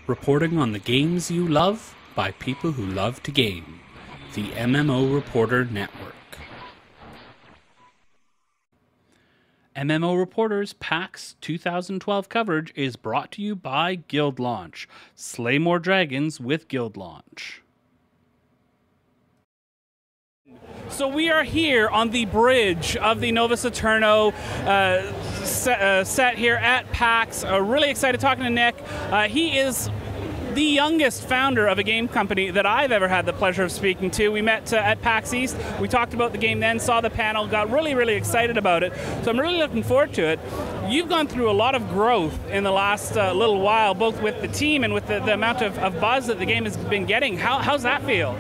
reporting on the games you love by people who love to game. The MMO Reporter Network. MMO Reporter's PAX 2012 coverage is brought to you by Guild Launch. Slay more dragons with Guild Launch. So we are here on the bridge of the Novus Aterno set here at PAX. Really excited talking to Nick. He is the youngest founder of a game company that I've ever had the pleasure of speaking to. We met at PAX East. We talked about the game then, saw the panel, got really excited about it. So I'm really looking forward to it. You've gone through a lot of growth in the last little while, both with the team and with the amount of buzz that the game has been getting. How's that feel?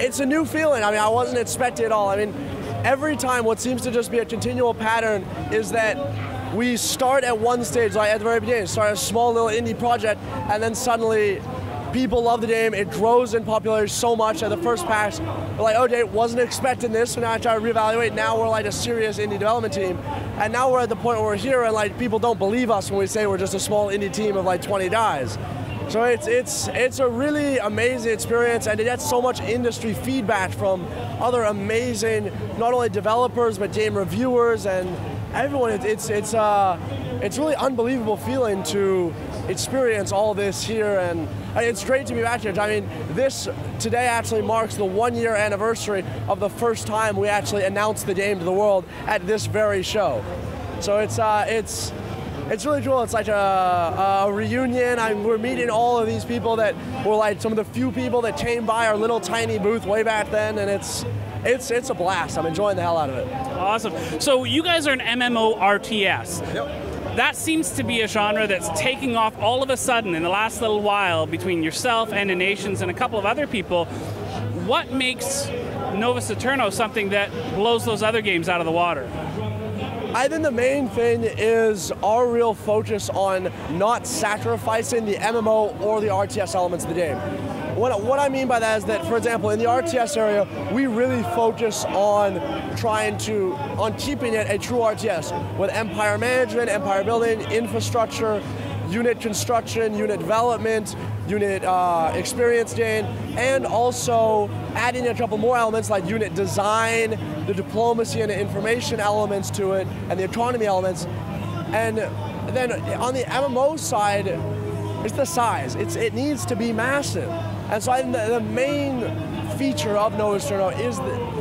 It's a new feeling. I mean, I wasn't expecting it all. I mean, every time what seems to just be a continual pattern is that we start at one stage, like at the very beginning, start a small little indie project, and then suddenly people love the game. It grows in popularity so much at the first PAX. We're like, okay, wasn't expecting this, so now I try to reevaluate. Now we're like a serious indie development team, and now we're at the point where we're here, and like people don't believe us when we say we're just a small indie team of like 20 guys. So it's a really amazing experience, and it gets so much industry feedback from other amazing, not only developers but game reviewers and everyone. It's really unbelievable feeling to experience all this here, and it's great to be back here. I mean, this today actually marks the 1-year anniversary of the first time we actually announced the game to the world at this very show. So it's really cool. It's like a reunion. We're meeting all of these people that were like some of the few people that came by our little tiny booth way back then, and it's a blast. I'm enjoying the hell out of it. Awesome. So you guys are an MMO RTS. Yep. That seems to be a genre that's taking off all of a sudden in the last little while between yourself and the Nations and a couple of other people. What makes Novus Aterno something that blows those other games out of the water? I think the main thing is our real focus on not sacrificing the MMO or the RTS elements of the game. What I mean by that is that, for example, in the RTS area, we really focus on keeping it a true RTS with empire management, empire building, infrastructure, unit construction, unit development, unit experience gain, and also adding a couple more elements like unit design, the diplomacy and the information elements to it, and the economy elements. And then on the MMO side, it's the size. It needs to be massive. And so I think the main feature of Novus Aterno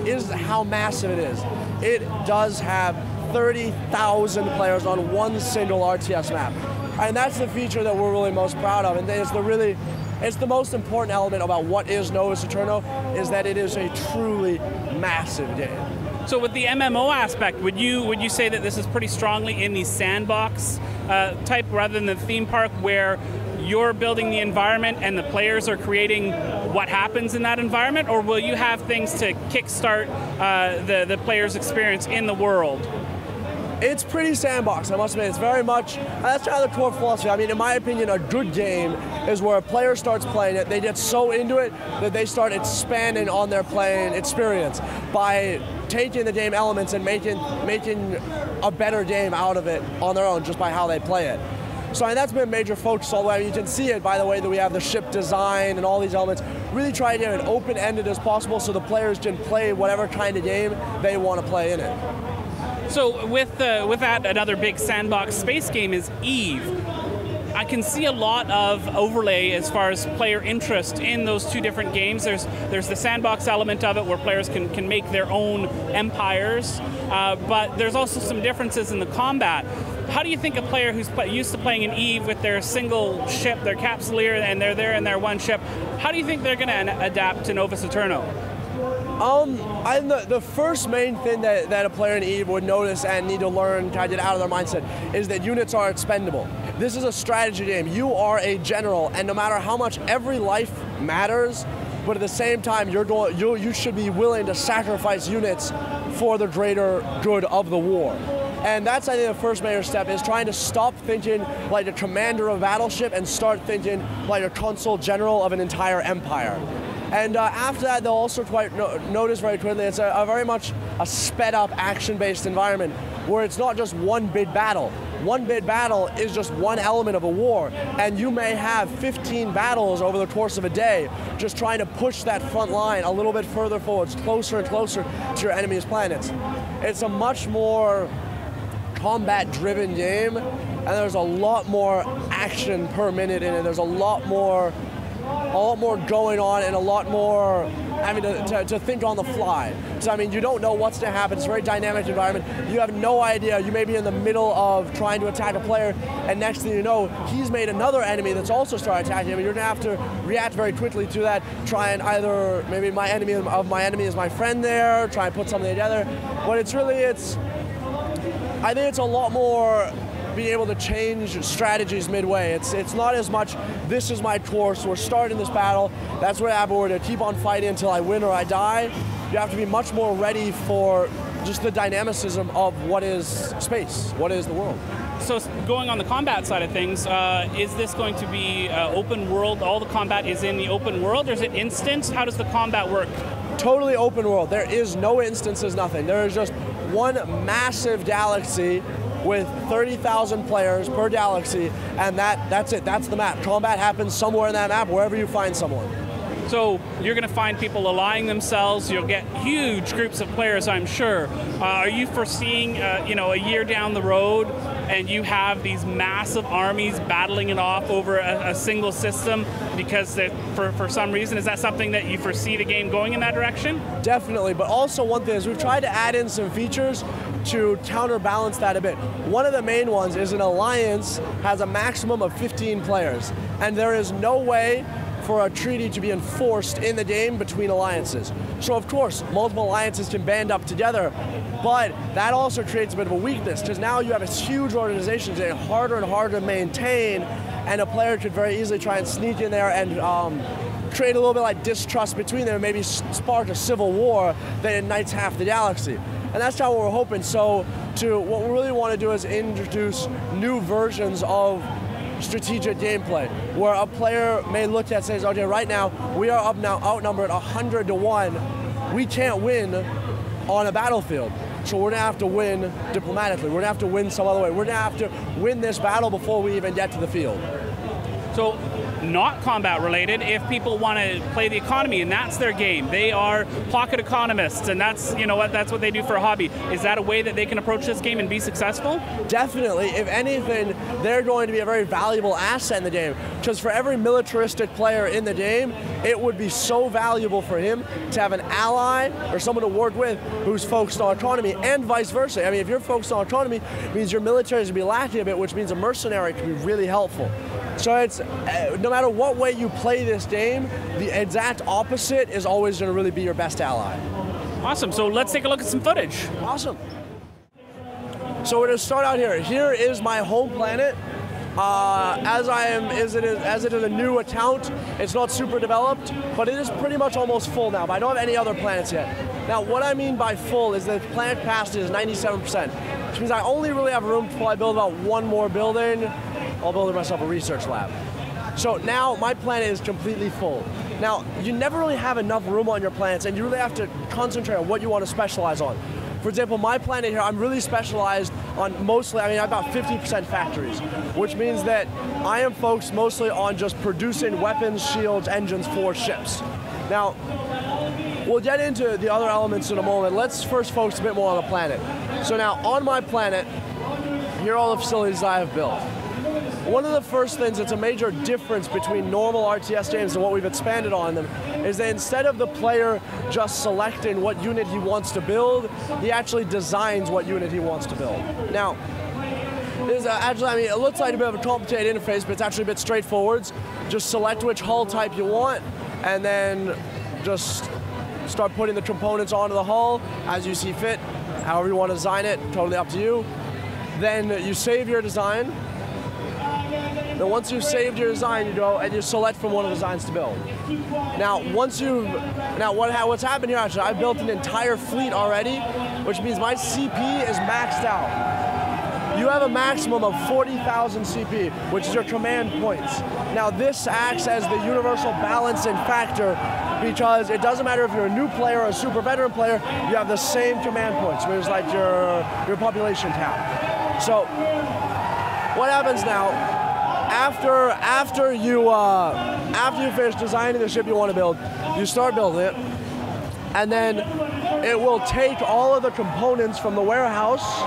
is how massive it is. It does have 30,000 players on one single RTS map. And that's the feature that we're really most proud of, and it's the most important element about what is Novus Aterno, is that it is a truly massive game. So with the MMO aspect, would you say that this is pretty strongly in the sandbox type rather than the theme park, where you're building the environment and the players are creating what happens in that environment, or will you have things to kickstart the player's experience in the world? It's pretty sandbox, I must admit. It's very much, that's kind of the core philosophy. I mean, in my opinion, a good game is where a player starts playing it, they get so into it that they start expanding on their playing experience by taking the game elements and making a better game out of it on their own just by how they play it. So I mean, that's been a major focus all the way. I mean, you can see it by the way that we have the ship design and all these elements. Really try to get it open-ended as possible so the players can play whatever kind of game they want to play in it. So with that, another big sandbox space game is Eve. I can see a lot of overlay as far as player interest in those two different games. There's the sandbox element of it where players can make their own empires, but there's also some differences in the combat. How do you think a player who's used to playing in Eve with their single ship, their capsuleer, and they're there in their one ship, how do you think they're going to adapt to Novus Aterno? The first main thing that a player in Eve would notice and need to learn, kind of get out of their mindset, is that units are expendable. This is a strategy game. You are a general, and no matter how much every life matters, but at the same time, you should be willing to sacrifice units for the greater good of the war. And that's, I think, the first major step, is trying to stop thinking like a commander of a battleship and start thinking like a consul general of an entire empire. And after that, they'll also quite notice very quickly it's a very much a sped-up, action-based environment where it's not just one big battle. One big battle is just one element of a war, and you may have 15 battles over the course of a day just trying to push that front line a little bit further forwards, closer and closer to your enemy's planets. It's a much more combat-driven game, and there's a lot more action per minute in it. There's a lot more going on and a lot more having to think on the fly. So I mean, you don't know what's to happen. It's a very dynamic environment. You have no idea. You may be in the middle of trying to attack a player, and next thing you know, he's made another enemy that's also started attacking him, and you're gonna have to react very quickly to that, try and either, maybe my enemy of my enemy is my friend there, try and put something together. But I think it's a lot more being able to change strategies midway. It's not as much, this is my course, we're starting this battle, that's what happened, we're to keep on fighting until I win or I die. You have to be much more ready for just the dynamicism of what is space, what is the world. So going on the combat side of things, is this going to be open world, all the combat is in the open world, or is it instant? How does the combat work? Totally open world. There is no instances, nothing. There is just one massive galaxy with 30,000 players per galaxy, and that's it. That's the map. Combat happens somewhere in that map, wherever you find someone. So you're going to find people allying themselves. You'll get huge groups of players, I'm sure. Are you foreseeing, a year down the road, and you have these massive armies battling it off over a single system because for some reason? Is that something that you foresee the game going in that direction? Definitely, but also one thing is we've tried to add in some features to counterbalance that a bit. One of the main ones is an alliance has a maximum of 15 players, and there is no way for a treaty to be enforced in the game between alliances. So of course, multiple alliances can band up together, but that also creates a bit of a weakness, because now you have a huge organization that's getting harder and harder to maintain, and a player could very easily try and sneak in there and create a little bit like distrust between them, and maybe spark a civil war that ignites half the galaxy. And that's how we're hoping. So what we really want to do is introduce new versions of strategic gameplay, where a player may look at and says, okay, right now, we are outnumbered 100 to 1. We can't win on a battlefield. So we're gonna have to win diplomatically. We're gonna have to win some other way. We're gonna have to win this battle before we even get to the field. So, not combat related, if people want to play the economy and that's their game, they are pocket economists and that's what they do for a hobby. Is that a way that they can approach this game and be successful? Definitely. If anything, they're going to be a very valuable asset in the game, because for every militaristic player in the game, it would be so valuable for him to have an ally or someone to work with who's focused on economy, and vice versa. I mean, if you're focused on economy, it means your military is going to be lacking a bit, which means a mercenary can be really helpful. So it's, no matter what way you play this game, the exact opposite is always going to really be your best ally. Awesome, so let's take a look at some footage. Awesome. So we're going to start out here. Here is my home planet. As it is a new account, it's not super developed, but it is pretty much almost full now, but I don't have any other planets yet. Now, what I mean by full is that planet capacity is 97%, which means I only really have room to probably build about one more building. I'll build myself a research lab. So now my planet is completely full. Now, you never really have enough room on your planets, and you really have to concentrate on what you want to specialize on. For example, my planet here, I'm really specialized on mostly, I have about 50% factories, which means that I am focused mostly on just producing weapons, shields, engines for ships. Now, we'll get into the other elements in a moment. Let's first focus a bit more on the planet. So now, on my planet, here are all the facilities I have built. One of the first things that's a major difference between normal RTS games and what we've expanded on them is that instead of the player just selecting what unit he wants to build, he actually designs what unit he wants to build. Now, it looks like a bit of a complicated interface, but it's actually a bit straightforward. Just select which hull type you want, and then just start putting the components onto the hull as you see fit, however you want to design it, totally up to you. Then you save your design. Then once you've saved your design, you go and you select from one of the designs to build. Now, what's happened here actually, I've built an entire fleet already, which means my CP is maxed out. You have a maximum of 40,000 CP, which is your command points. Now this acts as the universal balancing factor because it doesn't matter if you're a new player or a super veteran player, you have the same command points, which is like your population tab. So what happens now, after you finish designing the ship you want to build, you start building it, and then it will take all of the components from the warehouse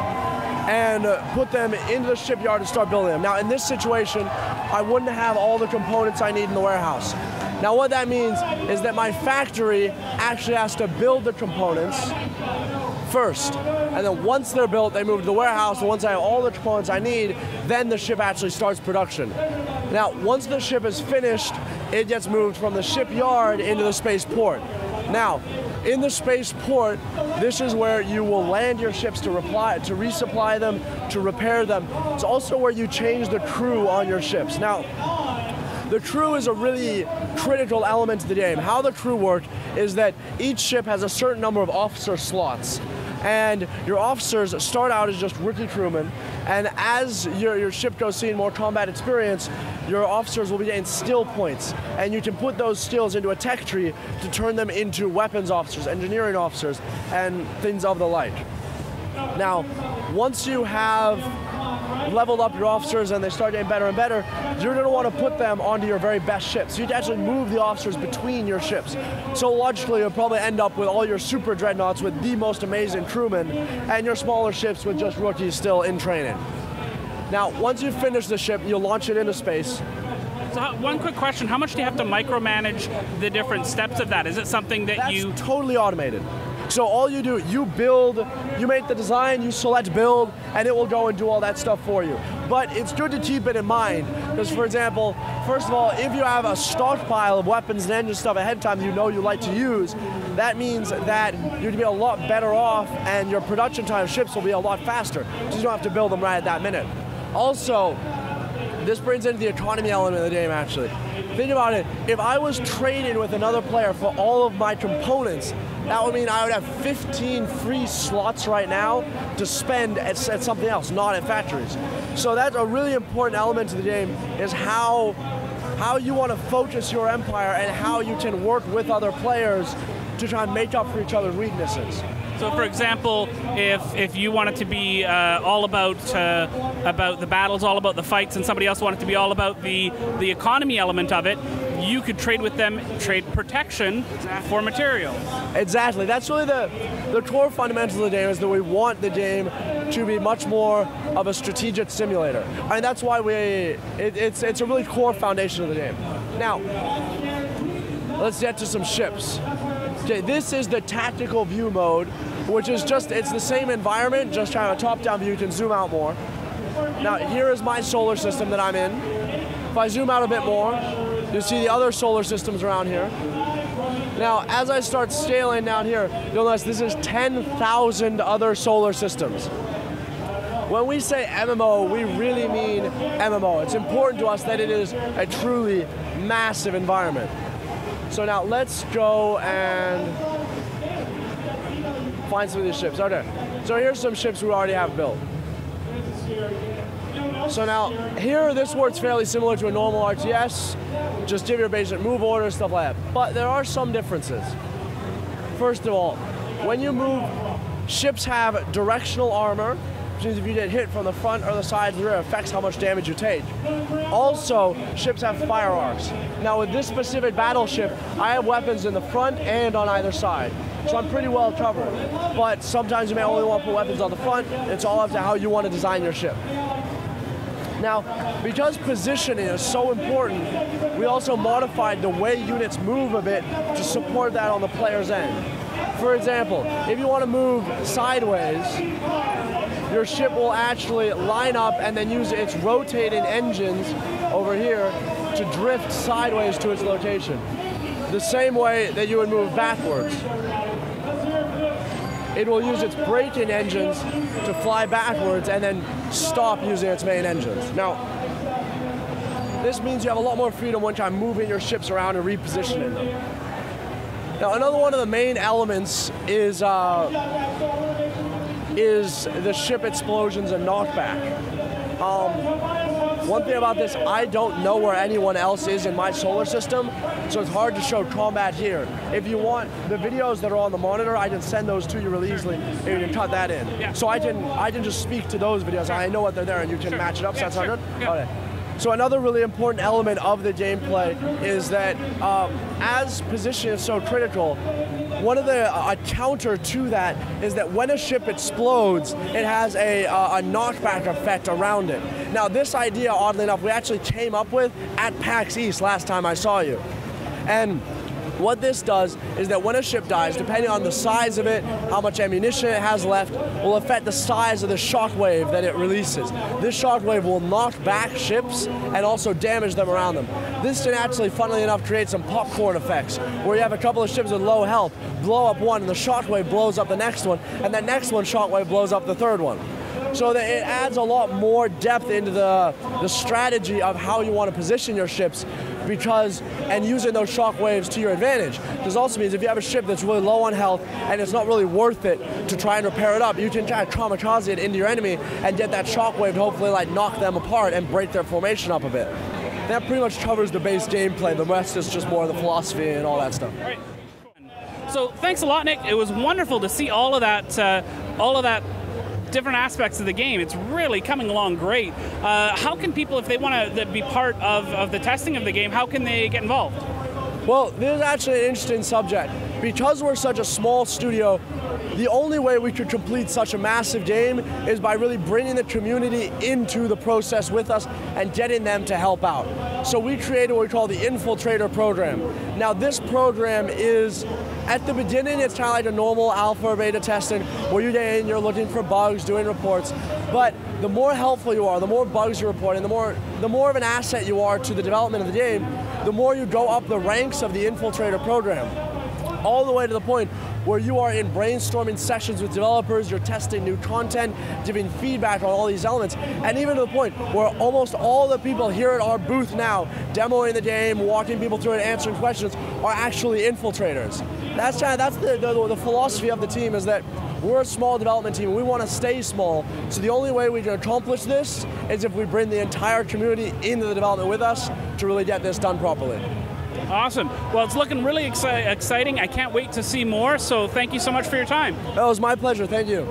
and put them into the shipyard and start building them. Now in this situation, I wouldn't have all the components I need in the warehouse. Now what that means is that my factory actually has to build the components first. And then once they're built, they move to the warehouse, and once I have all the components I need, then the ship actually starts production. Now, once the ship is finished, it gets moved from the shipyard into the spaceport. Now, in the spaceport, this is where you will land your ships to resupply them, to repair them. It's also where you change the crew on your ships. Now, the crew is a really critical element to the game. How the crew work is that each ship has a certain number of officer slots. And your officers start out as just rookie crewmen, and as your ship goes seeing more combat experience, your officers will be getting skill points, and you can put those skills into a tech tree to turn them into weapons officers, engineering officers, and things of the like. Now, once you have leveled up your officers and they start getting better and better, you're going to want to put them onto your very best ships. So you can actually move the officers between your ships. So logically, you'll probably end up with all your super dreadnoughts with the most amazing crewmen, and your smaller ships with just rookies still in training. Now, once you finish the ship, you'll launch it into space. So one quick question, how much do you have to micromanage the different steps of that? Is it something that That's totally automated. So all you do, you build, you make the design, you select build, and it will go and do all that stuff for you. But it's good to keep it in mind, because for example, first of all, if you have a stockpile of weapons and engine stuff ahead of time you know you like to use, that means that you're going to be a lot better off, and your production time of ships will be a lot faster, because you don't have to build them right at that minute. Also, this brings into the economy element of the game, actually. Think about it, if I was trading with another player for all of my components, that would mean I would have 15 free slots right now to spend at something else, not at factories. So that's a really important element to the game, is how you want to focus your empire and how you can work with other players to try and make up for each other's weaknesses. So, for example, if you want it to be all about the battles, all about the fights, and somebody else wanted to be all about the economy element of it, you could trade with them, trade protection for material. Exactly. That's really the core fundamentals of the game, is that we want the game to be much more of a strategic simulator. I mean, that's why it's a really core foundation of the game. Now, let's get to some ships. Okay, this is the tactical view mode, which is it's the same environment, just kind of a top-down view. You can zoom out more. Now, here is my solar system that I'm in. If I zoom out a bit more, you'll see the other solar systems around here. Now, as I start scaling down here, you'll notice this is 10,000 other solar systems. When we say MMO, we really mean MMO. It's important to us that it is a truly massive environment. So now let's go and find some of these ships. Okay, so here's some ships we already have built. So now here, this works fairly similar to a normal RTS. Just give your basic move order, stuff like that. But there are some differences. First of all, when you move, ships have directional armor, which means if you get hit from the front or the side or the rear, it affects how much damage you take. Also, ships have fire arcs. Now with this specific battleship, I have weapons in the front and on either side. So I'm pretty well covered. But sometimes you may only want to put weapons on the front. It's all up to how you want to design your ship. Now, because positioning is so important, we also modified the way units move a bit to support that on the player's end. For example, if you want to move sideways, your ship will actually line up and then use its rotating engines over here to drift sideways to its location. The same way that you would move backwards. It will use its braking engines to fly backwards and then stop using its main engines. Now, this means you have a lot more freedom when you're moving your ships around and repositioning them. Now, another one of the main elements is the ship explosions and knockback. One thing about this, I don't know where anyone else is in my solar system, so it's hard to show combat here. If you want the videos that are on the monitor, I can send those to you really easily, and you can cut that in. Yeah. So I can just speak to those videos, and I know what they're there, and you can match it up, so that's all good? Yeah. Okay. So another really important element of the gameplay is that as position is so critical, one of the a counter to that is that when a ship explodes, it has a knockback effect around it. Now this idea, oddly enough, we actually came up with at PAX East last time I saw you. And what this does is that when a ship dies, depending on the size of it, how much ammunition it has left, will affect the size of the shockwave that it releases. This shockwave will knock back ships and also damage them around them. This can actually, funnily enough, create some popcorn effects, where you have a couple of ships with low health, blow up one, and the shockwave blows up the next one, and that next one shockwave blows up the third one. So that it adds a lot more depth into the strategy of how you want to position your ships, and using those shockwaves to your advantage. This also means if you have a ship that's really low on health and it's not really worth it to try and repair it up, you can try to kamikaze it into your enemy and get that shockwave to hopefully like knock them apart and break their formation up a bit. That pretty much covers the base gameplay. The rest is just more of the philosophy and all that stuff. All right. So thanks a lot, Nick. It was wonderful to see all of that different aspects of the game. It's really coming along great. How can people, if they want to be part of the testing of the game, how can they get involved? Well, this is actually an interesting subject. Because we're such a small studio, the only way we could complete such a massive game is by really bringing the community into the process with us and getting them to help out. So we created what we call the Infiltrator program. Now this program is, at the beginning, it's kind of like a normal alpha or beta testing where you get in, you're looking for bugs, doing reports. But the more helpful you are, the more bugs you're reporting, the more of an asset you are to the development of the game, the more you go up the ranks of the Infiltrator program. All the way to the point where you are in brainstorming sessions with developers, you're testing new content, giving feedback on all these elements, and even to the point where almost all the people here at our booth now, demoing the game, walking people through it, answering questions, are actually infiltrators. That's the philosophy of the team, is that we're a small development team and we want to stay small, so the only way we can accomplish this is if we bring the entire community into the development with us to really get this done properly. Awesome. Well, it's looking really exciting. I can't wait to see more, so thank you so much for your time. That was my pleasure. Thank you.